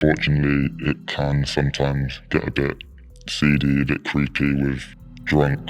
Fortunately, it can sometimes get a bit seedy, a bit creepy with drunk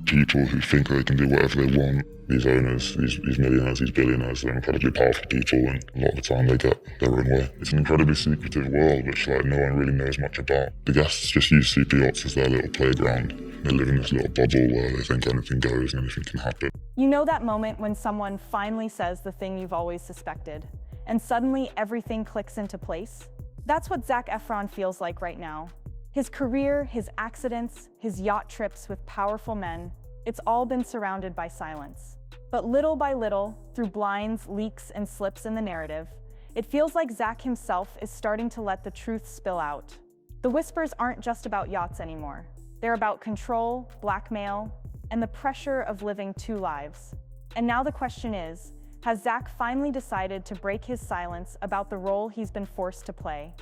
people who think they can do whatever they want. These owners, these millionaires, these billionaires, they're incredibly powerful people, and a lot of the time they get their own way. It's an incredibly secretive world, which no one really knows much about. The guests just use super yachts as their little playground. They live in this little bubble where they think anything goes and anything can happen. You know that moment when someone finally says the thing you've always suspected, and suddenly everything clicks into place? That's what Zac Efron feels like right now. His career, his accidents, his yacht trips with powerful men, it's all been surrounded by silence. But little by little, through blinds, leaks, and slips in the narrative, it feels like Zac himself is starting to let the truth spill out. The whispers aren't just about yachts anymore. They're about control, blackmail, and the pressure of living two lives. And now the question is, has Zac finally decided to break his silence about the role he's been forced to play?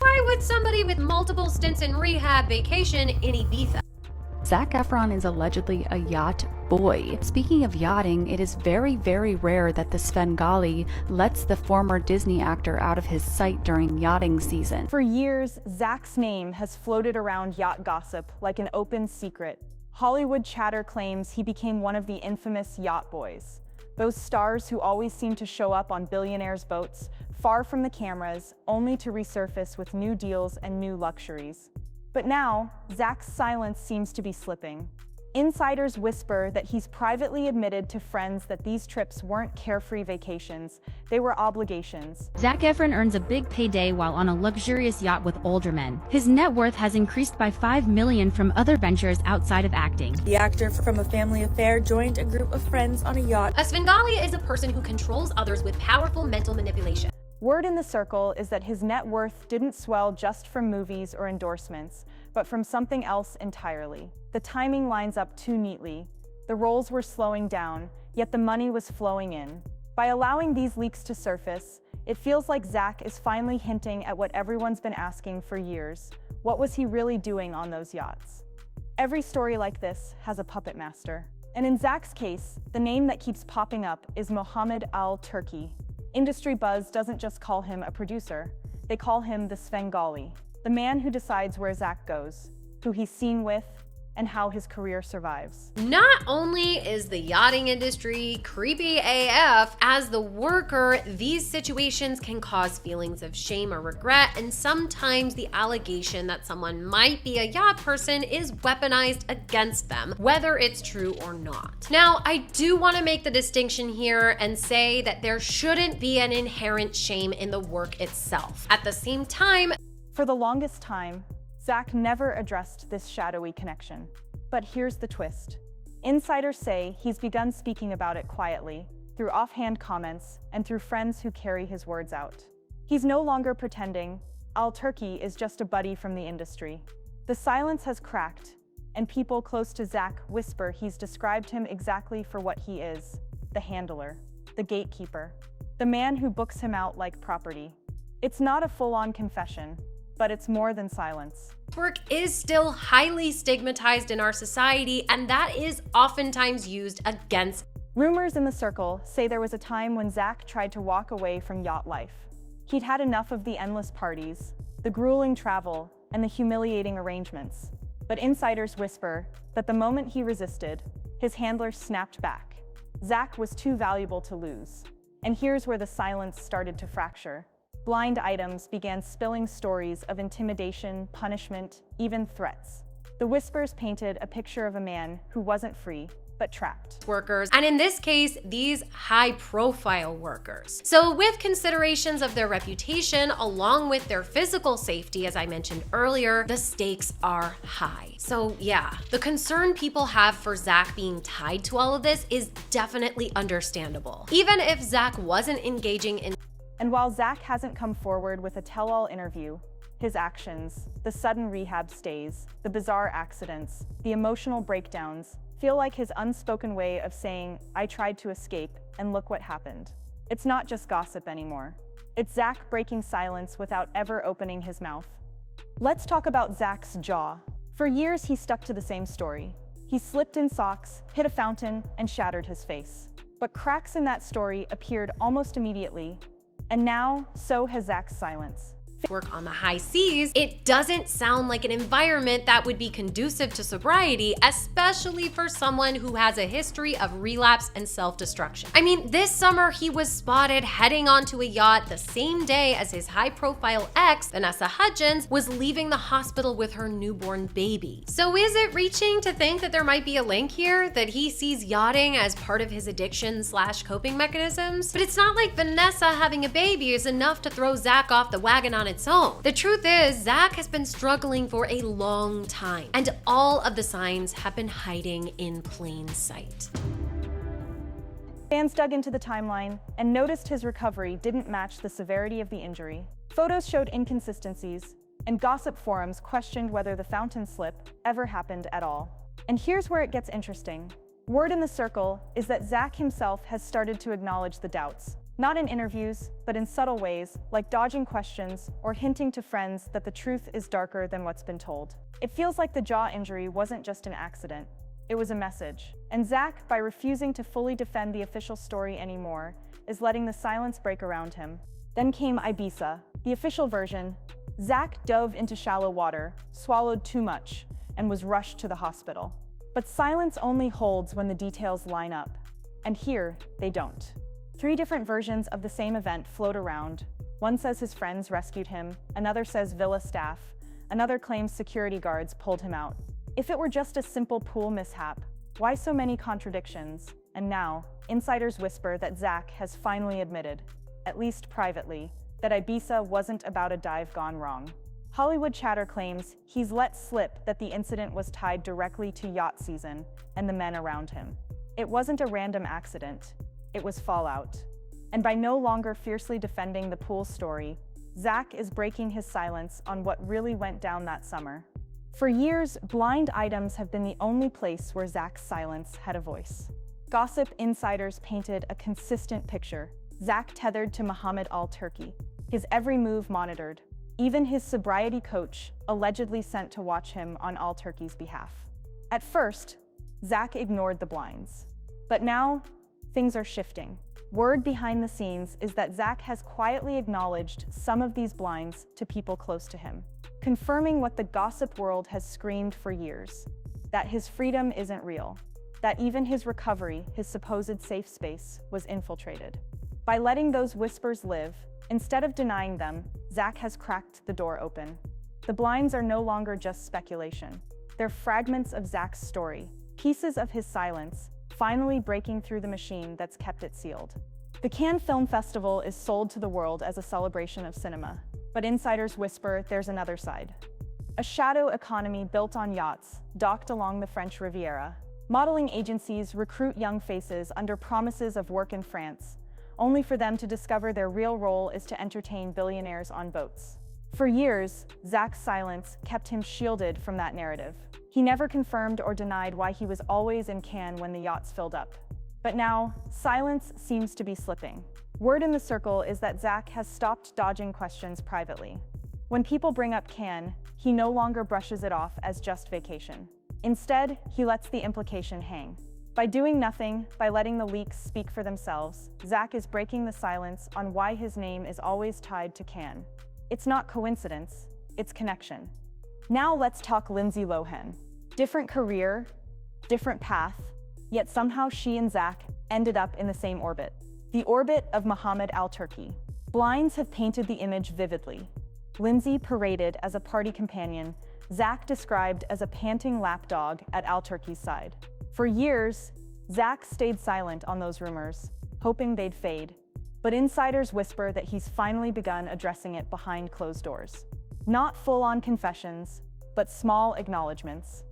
Why would somebody with multiple stints in rehab vacation in Ibiza? Zac Efron is allegedly a yacht boy. Speaking of yachting, it is very, very rare that the Svengali lets the former Disney actor out of his sight during yachting season. For years, Zac's name has floated around yacht gossip like an open secret. Hollywood chatter claims he became one of the infamous yacht boys. Those stars who always seem to show up on billionaires' boats, far from the cameras, only to resurface with new deals and new luxuries. But now, Zac's silence seems to be slipping. Insiders whisper that he's privately admitted to friends that these trips weren't carefree vacations, they were obligations. Zac Efron earns a big payday while on a luxurious yacht with older men. His net worth has increased by $5 million from other ventures outside of acting. The actor from A Family Affair joined a group of friends on a yacht. A Svengali is a person who controls others with powerful mental manipulation. Word in the circle is that his net worth didn't swell just from movies or endorsements, but from something else entirely. The timing lines up too neatly. The roles were slowing down, yet the money was flowing in. By allowing these leaks to surface, it feels like Zac is finally hinting at what everyone's been asking for years. What was he really doing on those yachts? Every story like this has a puppet master. And in Zac's case, the name that keeps popping up is Mohammed Al-Turki. Industry buzz doesn't just call him a producer, they call him the Svengali, the man who decides where Zac goes, who he's seen with, and how his career survives. Not only is the yachting industry creepy AF, as the worker, these situations can cause feelings of shame or regret, and sometimes the allegation that someone might be a yacht person is weaponized against them, whether it's true or not. Now, I do want to make the distinction here and say that there shouldn't be an inherent shame in the work itself. At the same time, for the longest time, Zac never addressed this shadowy connection. But here's the twist. Insiders say he's begun speaking about it quietly, through offhand comments and through friends who carry his words out. He's no longer pretending. Al-Turki is just a buddy from the industry. The silence has cracked, and people close to Zac whisper he's described him exactly for what he is: the handler, the gatekeeper, the man who books him out like property. It's not a full-on confession, but it's more than silence. Work is still highly stigmatized in our society, and that is oftentimes used against. Rumors in the circle say there was a time when Zac tried to walk away from yacht life. He'd had enough of the endless parties, the grueling travel, and the humiliating arrangements. But insiders whisper that the moment he resisted, his handler snapped back. Zac was too valuable to lose. And here's where the silence started to fracture. Blind items began spilling stories of intimidation, punishment, even threats. The whispers painted a picture of a man who wasn't free, but trapped. Workers, and in this case, these high-profile workers. So with considerations of their reputation, along with their physical safety, as I mentioned earlier, the stakes are high. So yeah, the concern people have for Zac being tied to all of this is definitely understandable. Even if Zac wasn't engaging in. And while Zac hasn't come forward with a tell-all interview, his actions, the sudden rehab stays, the bizarre accidents, the emotional breakdowns, feel like his unspoken way of saying, "I tried to escape, and look what happened." It's not just gossip anymore. It's Zac breaking silence without ever opening his mouth. Let's talk about Zac's jaw. For years, he stuck to the same story. He slipped in socks, hit a fountain, and shattered his face. But cracks in that story appeared almost immediately. And now, so has Zac's silence. work on the high seas, it doesn't sound like an environment that would be conducive to sobriety, especially for someone who has a history of relapse and self-destruction. I mean, this summer he was spotted heading onto a yacht the same day as his high-profile ex, Vanessa Hudgens, was leaving the hospital with her newborn baby. So is it reaching to think that there might be a link here, that he sees yachting as part of his addiction/coping mechanisms? But it's not like Vanessa having a baby is enough to throw Zac off the wagon on its own. The truth is, Zac has been struggling for a long time, and all of the signs have been hiding in plain sight. Fans dug into the timeline and noticed his recovery didn't match the severity of the injury. Photos showed inconsistencies, and gossip forums questioned whether the fountain slip ever happened at all. And here's where it gets interesting. Word in the circle is that Zac himself has started to acknowledge the doubts. Not in interviews, but in subtle ways, like dodging questions or hinting to friends that the truth is darker than what's been told. It feels like the jaw injury wasn't just an accident. It was a message. And Zac, by refusing to fully defend the official story anymore, is letting the silence break around him. Then came Ibiza, the official version. Zac dove into shallow water, swallowed too much, and was rushed to the hospital. But silence only holds when the details line up. And here, they don't. 3 different versions of the same event float around. One says his friends rescued him, another says villa staff, another claims security guards pulled him out. If it were just a simple pool mishap, why so many contradictions? And now, insiders whisper that Zac has finally admitted, at least privately, that Ibiza wasn't about a dive gone wrong. Hollywood chatter claims he's let slip that the incident was tied directly to yacht season and the men around him. It wasn't a random accident. It was fallout. And by no longer fiercely defending the pool story, Zac is breaking his silence on what really went down that summer. For years, blind items have been the only place where Zac's silence had a voice. Gossip insiders painted a consistent picture. Zac tethered to Mohammed al-Turki, his every move monitored, even his sobriety coach allegedly sent to watch him on al-Turki's behalf. At first, Zac ignored the blinds. But now, things are shifting. Word behind the scenes is that Zac has quietly acknowledged some of these blinds to people close to him, confirming what the gossip world has screamed for years, that his freedom isn't real, that even his recovery, his supposed safe space, was infiltrated. By letting those whispers live, instead of denying them, Zac has cracked the door open. The blinds are no longer just speculation. They're fragments of Zac's story, pieces of his silence, finally breaking through the machine that's kept it sealed. The Cannes Film Festival is sold to the world as a celebration of cinema, but insiders whisper there's another side. A shadow economy built on yachts, docked along the French Riviera. Modeling agencies recruit young faces under promises of work in France, only for them to discover their real role is to entertain billionaires on boats. For years, Zac's silence kept him shielded from that narrative. He never confirmed or denied why he was always in Cannes when the yachts filled up. But now, silence seems to be slipping. Word in the circle is that Zac has stopped dodging questions privately. When people bring up Cannes, he no longer brushes it off as just vacation. Instead, he lets the implication hang. By doing nothing, by letting the leaks speak for themselves, Zac is breaking the silence on why his name is always tied to Cannes. It's not coincidence, it's connection. Now let's talk Lindsay Lohan. Different career, different path, yet somehow she and Zac ended up in the same orbit. The orbit of Mohammed al-Turki. Blinds have painted the image vividly. Lindsay paraded as a party companion, Zac described as a panting lapdog at al-Turki's side. For years, Zac stayed silent on those rumors, hoping they'd fade. But insiders whisper that he's finally begun addressing it behind closed doors. Not full-on confessions, but small acknowledgements.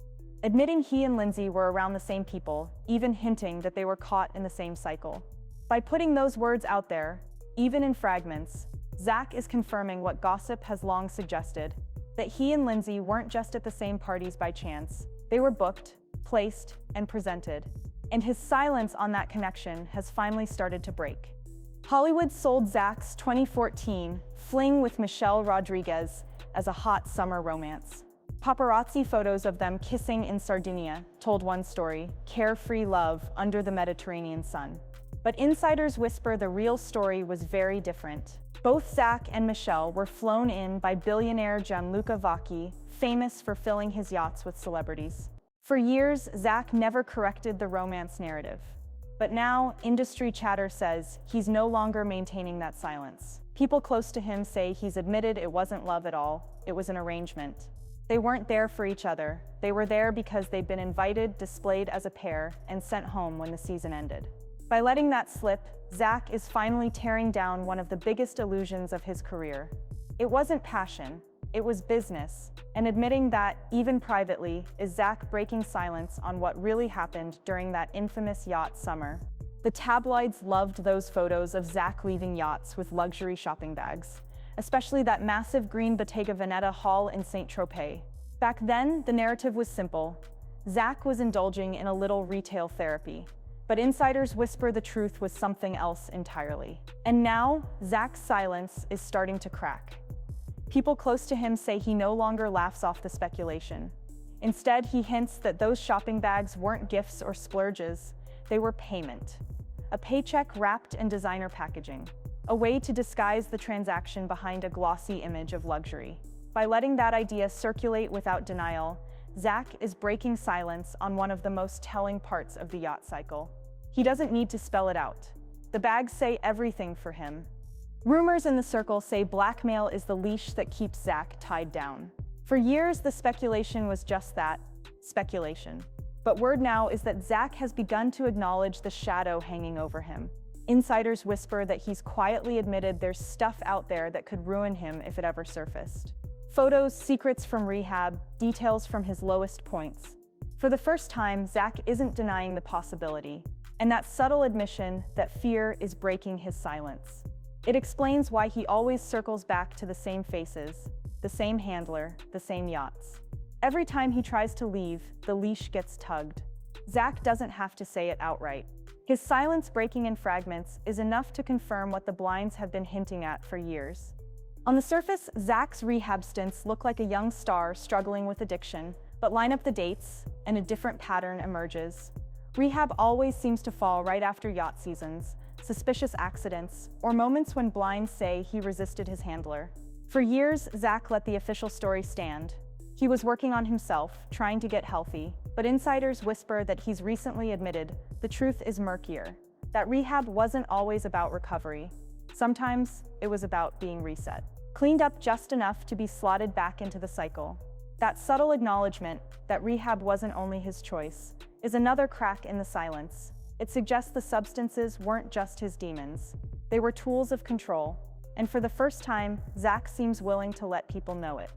Admitting he and Lindsay were around the same people, even hinting that they were caught in the same cycle. By putting those words out there, even in fragments, Zac is confirming what gossip has long suggested, that he and Lindsay weren't just at the same parties by chance. They were booked, placed, and presented. And his silence on that connection has finally started to break. Hollywood sold Zac's 2014 fling with Michelle Rodriguez as a hot summer romance. Paparazzi photos of them kissing in Sardinia told one story, carefree love under the Mediterranean sun. But insiders whisper the real story was very different. Both Zac and Michelle were flown in by billionaire Gianluca Vacchi, famous for filling his yachts with celebrities. For years, Zac never corrected the romance narrative. But now, industry chatter says he's no longer maintaining that silence. People close to him say he's admitted it wasn't love at all, it was an arrangement. They weren't there for each other. They were there because they'd been invited, displayed as a pair, and sent home when the season ended. By letting that slip, Zac is finally tearing down one of the biggest illusions of his career. It wasn't passion, it was business, and admitting that, even privately, is Zac breaking silence on what really happened during that infamous yacht summer. The tabloids loved those photos of Zac leaving yachts with luxury shopping bags, especially that massive green Bottega Veneta haul in Saint-Tropez. Back then, the narrative was simple. Zac was indulging in a little retail therapy. But insiders whisper the truth was something else entirely. And now, Zac's silence is starting to crack. People close to him say he no longer laughs off the speculation. Instead, he hints that those shopping bags weren't gifts or splurges, they were payment. A paycheck wrapped in designer packaging. A way to disguise the transaction behind a glossy image of luxury. By letting that idea circulate without denial, Zac is breaking silence on one of the most telling parts of the yacht cycle. He doesn't need to spell it out. The bags say everything for him. Rumors in the circle say blackmail is the leash that keeps Zac tied down. For years, the speculation was just that, speculation. But word now is that Zac has begun to acknowledge the shadow hanging over him. Insiders whisper that he's quietly admitted there's stuff out there that could ruin him if it ever surfaced. Photos, secrets from rehab, details from his lowest points. For the first time, Zac isn't denying the possibility. And that subtle admission that fear is breaking his silence. It explains why he always circles back to the same faces, the same handler, the same yachts. Every time he tries to leave, the leash gets tugged. Zac doesn't have to say it outright. His silence breaking in fragments is enough to confirm what the blinds have been hinting at for years. On the surface, Zac's rehab stints look like a young star struggling with addiction, but line up the dates, and a different pattern emerges. Rehab always seems to fall right after yacht seasons, suspicious accidents, or moments when blinds say he resisted his handler. For years, Zac let the official story stand. He was working on himself, trying to get healthy, but insiders whisper that he's recently admitted the truth is murkier, that rehab wasn't always about recovery. Sometimes it was about being reset, cleaned up just enough to be slotted back into the cycle. That subtle acknowledgement that rehab wasn't only his choice is another crack in the silence. It suggests the substances weren't just his demons. They were tools of control. And for the first time, Zac seems willing to let people know it.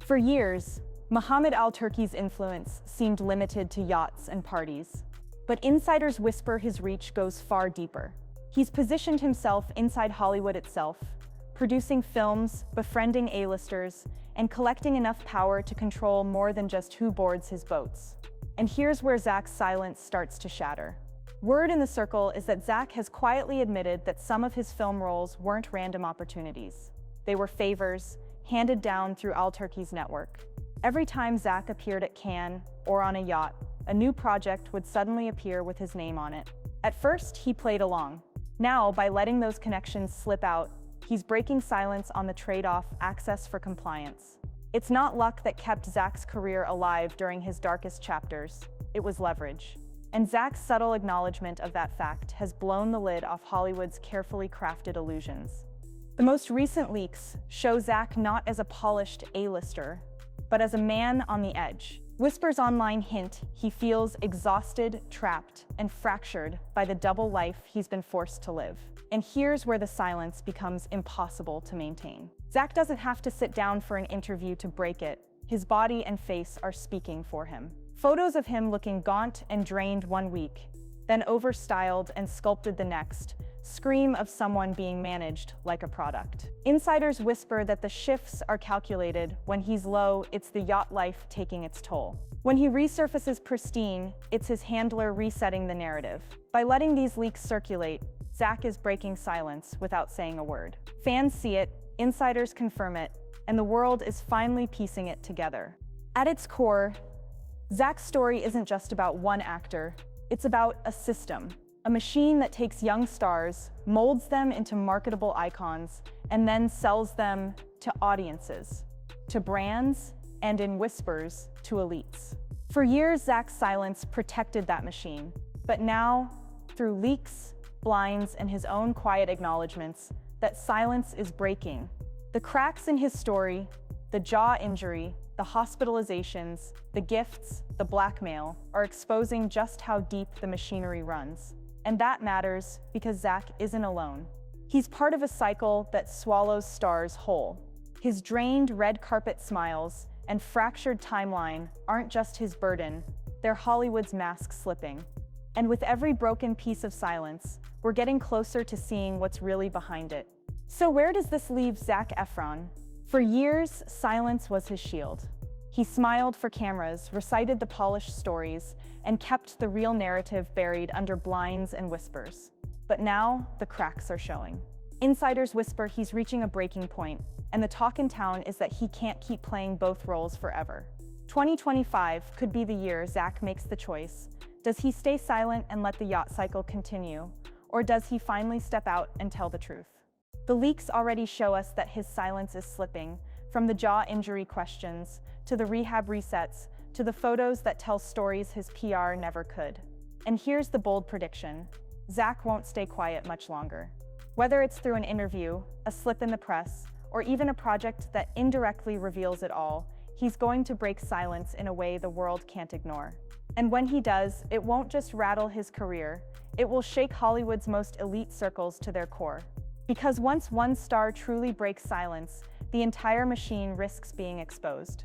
For years, Mohammed Al-Turki's influence seemed limited to yachts and parties. But insiders whisper his reach goes far deeper. He's positioned himself inside Hollywood itself, producing films, befriending A-listers, and collecting enough power to control more than just who boards his boats. And here's where Zac's silence starts to shatter. Word in the circle is that Zac has quietly admitted that some of his film roles weren't random opportunities. They were favors, handed down through Al-Turki's network. Every time Zac appeared at Cannes or on a yacht, a new project would suddenly appear with his name on it. At first, he played along. Now, by letting those connections slip out, he's breaking silence on the trade-off access for compliance. It's not luck that kept Zac's career alive during his darkest chapters. It was leverage. And Zac's subtle acknowledgement of that fact has blown the lid off Hollywood's carefully crafted illusions. The most recent leaks show Zac not as a polished A-lister, but as a man on the edge. Whispers online hint he feels exhausted, trapped, and fractured by the double life he's been forced to live. And here's where the silence becomes impossible to maintain. Zac doesn't have to sit down for an interview to break it. His body and face are speaking for him. Photos of him looking gaunt and drained one week, then overstyled and sculpted the next, scream of someone being managed like a product. Insiders whisper that the shifts are calculated. When he's low, it's the yacht life taking its toll. When he resurfaces pristine, it's his handler resetting the narrative. By letting these leaks circulate, Zac is breaking silence without saying a word. Fans see it, insiders confirm it, and the world is finally piecing it together. At its core, Zac's story isn't just about one actor, it's about a system. A machine that takes young stars, molds them into marketable icons, and then sells them to audiences, to brands, and in whispers, to elites. For years, Zac's silence protected that machine. But now, through leaks, blinds, and his own quiet acknowledgments, that silence is breaking. The cracks in his story, the jaw injury, the hospitalizations, the gifts, the blackmail, are exposing just how deep the machinery runs. And that matters because Zac isn't alone. He's part of a cycle that swallows stars whole. His drained red carpet smiles and fractured timeline aren't just his burden, they're Hollywood's mask slipping. And with every broken piece of silence, we're getting closer to seeing what's really behind it. So where does this leave Zac Efron? For years, silence was his shield. He smiled for cameras, recited the polished stories, and kept the real narrative buried under blinds and whispers. But now, the cracks are showing. Insiders whisper he's reaching a breaking point, and the talk in town is that he can't keep playing both roles forever. 2025 could be the year Zac makes the choice. Does he stay silent and let the yacht cycle continue, or does he finally step out and tell the truth? The leaks already show us that his silence is slipping, from the jaw injury questions, to the rehab resets, to the photos that tell stories his PR never could. And here's the bold prediction: Zac won't stay quiet much longer. Whether it's through an interview, a slip in the press, or even a project that indirectly reveals it all, he's going to break silence in a way the world can't ignore. And when he does, it won't just rattle his career, it will shake Hollywood's most elite circles to their core. Because once one star truly breaks silence, the entire machine risks being exposed.